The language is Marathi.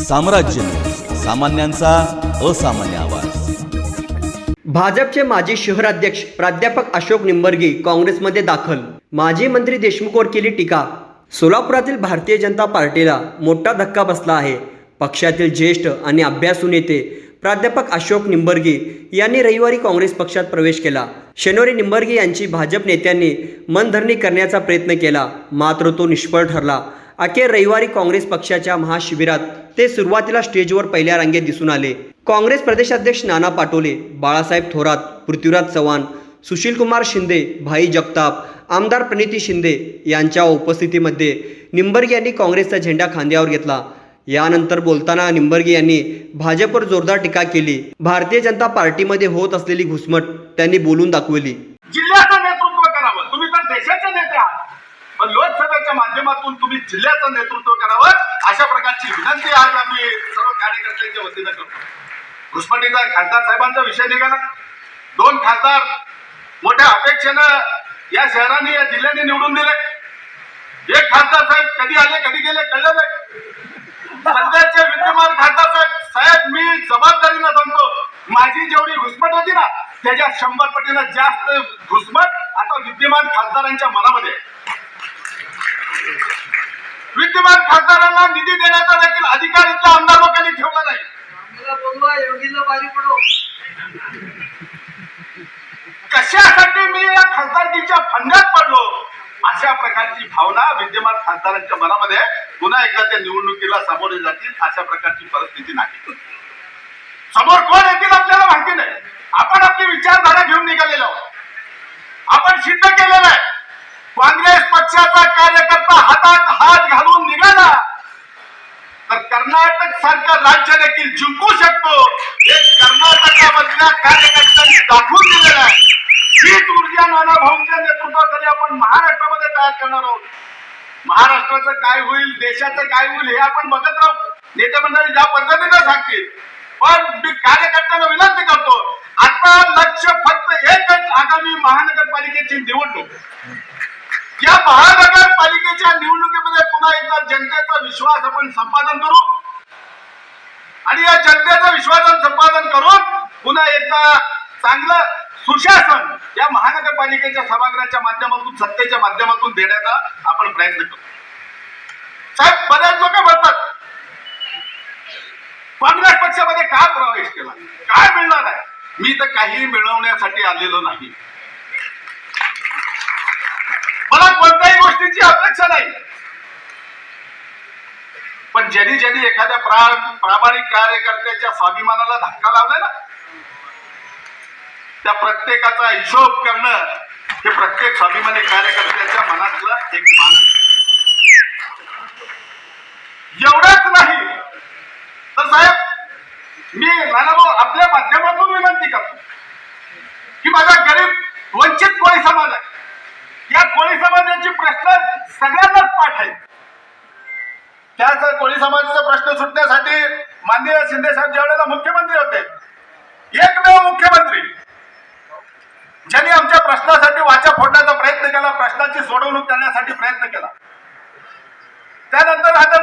साम्राज्य न्यूज, सामान्यांचा असामान्य आवाज। भाजपचे माजी शहराध्यक्ष प्राध्यापक अशोक निंबर्गे काँग्रेसमध्ये दाखल। माजी मंत्री देशमुखवर केली टीका। सोलापुरातील भारतीय जनता पार्टीला मोठा धक्का बसला आहे। पक्षातील ज्येष्ठ आणि अभ्यासू नेते प्राध्यापक अशोक निंबर्गे यांनी रविवारी काँग्रेस पक्षात प्रवेश केला। शनिवारी निंबर्गे यांची भाजप नेत्यांनी मनधरणी करण्याचा प्रयत्न केला, मात्र तो निष्फळ ठरला। अखेर रविवारी काँग्रेस पक्षाच्या महाशिबिरात ते सुरुवातीला स्टेजवर पहिल्या रांगेत दिसून आले। काँग्रेस प्रदेशाध्यक्ष नाना पाटोले, बाळासाहेब थोरात, पृथ्वीराज चव्हाण, सुशीलकुमार शिंदे, भाई जगताप, आमदार प्रणिती शिंदे यांच्या उपस्थितीमध्ये निंबर्गे यांनी काँग्रेसचा झेंडा खांद्यावर घेतला। यानंतर बोलताना निंबर्गे यांनी भाजपवर जोरदार टीका केली। भारतीय जनता पार्टीमध्ये होत असलेली घुसमट त्यांनी बोलून दाखवली। जिल्ह्याचं नेतृत्व करावं, तुम्ही तर देशाचे नेते आहात, पण लोकसभेच्या माध्यमातून तुम्ही जिल्ह्याचं नेतृत्व करावं अशा प्रकारची विनंती आज आम्ही सर्व कार्यकर्त्यांच्या वतीनं करतो। घुसमटीचा खासदार साहेबांचा विषय निघाला। 2 खासदार मोठ्या अपेक्षेनं या शहराने या जिल्ह्याने निवडून दिले। एक खासदार साहेब कधी आले कधी गेले कळलं नाही। सध्याचे विद्यमान खासदार साहेब मी जबाबदारीनं सांगतो, माझी जेवढी घुसमट होती ना त्याच्या 100 पटीनं जास्त घुसमट आता विद्यमान खासदारांच्या मनामध्ये। विद्यमान खासदारांना निधी देण्याचा देखील अधिकार इथल्या आमदार लोकांनी ठेवला नाही। कशासाठी मी या खासदारकीच्या फंद्यात पडलो अशा प्रकारची भावना विद्यमान खासदारांच्या मनामध्ये पुन्हा एकदा त्या निवडणुकीला सामोरे जातील अशा प्रकारची परिस्थिती नाही। समोर कोण येतील आपल्याला माहिती नाही। आपण आपली विचारधारा घेऊन निघालेलो आहोत। आपण सिद्ध केलेलं आहे। काँग्रेस पक्षाचा कार्यकर्ता हातात हात घालून निघाला तर कर्नाटक सारखं राज्य देखील जिंकू शकतो हे कर्नाटकामधल्या कार्यकर्त्यांनी दाखवून दिलेलं आहे। हीच ऊर्जा नाना भाऊंच्या नेतृत्वाखाली आपण महाराष्ट्रामध्ये तयार करणार आहोत। महाराष्ट्राचं काय होईल, देशाचं काय होईल हे आपण बघत राहू। नेते मंडळी ज्या पद्धतीने सांगतील, पण मी कार्यकर्त्यांना विनंती करतो, आता लक्ष फक्त एकच, आगामी महानगरपालिकेची निवडणूक। या महानगरपालिकेच्या निवडणुकीमध्ये पुन्हा एकदा जनतेचा विश्वास आपण संपादन करू आणि या जनतेचा विश्वास संपादन करून पुन्हा एकदा चांगलं सुशासन या महानगरपालिकेच्या सभागृहाच्या माध्यमातून, सत्तेच्या माध्यमातून देण्याचा आपण प्रयत्न करू। साहेब, बरेच लोक म्हणतात काँग्रेस पक्षामध्ये का प्रवेश केला, काय मिळणार आहे? मी तर काही मिळवण्यासाठी आलेलो नाही। मला कोणत्याही गोष्टीची अपेक्षा नाही, पण ज्यांनी एखाद्या प्रामाणिक कार्यकर्त्याच्या स्वाभिमानाला धक्का लावलाय ना त्या प्रत्येकाचा हिशोब करणं हे प्रत्येक स्वाभिमानी कार्यकर्त्याच्या मनातलं एक मान। एवढंच नाही तर साहेब, मी नानाभाऊ आपल्या माध्यमातून विनंती करतो की माझा गरीब वंचित कोळी समाज आहे, या कोळी समाजाचे प्रश्न सगळ्यांनाच पाठ आहे। त्याच कोळी समाजाचा प्रश्न सुटण्यासाठी माननीय शिंदे साहेब ज्यावेळेला मुख्यमंत्री होते, एकमेव मुख्यमंत्री ज्यांनी आमच्या प्रश्नासाठी वाचा फोडण्याचा प्रयत्न केला, प्रश्नाची सोडवणूक करण्यासाठी प्रयत्न केला। त्यानंतर आता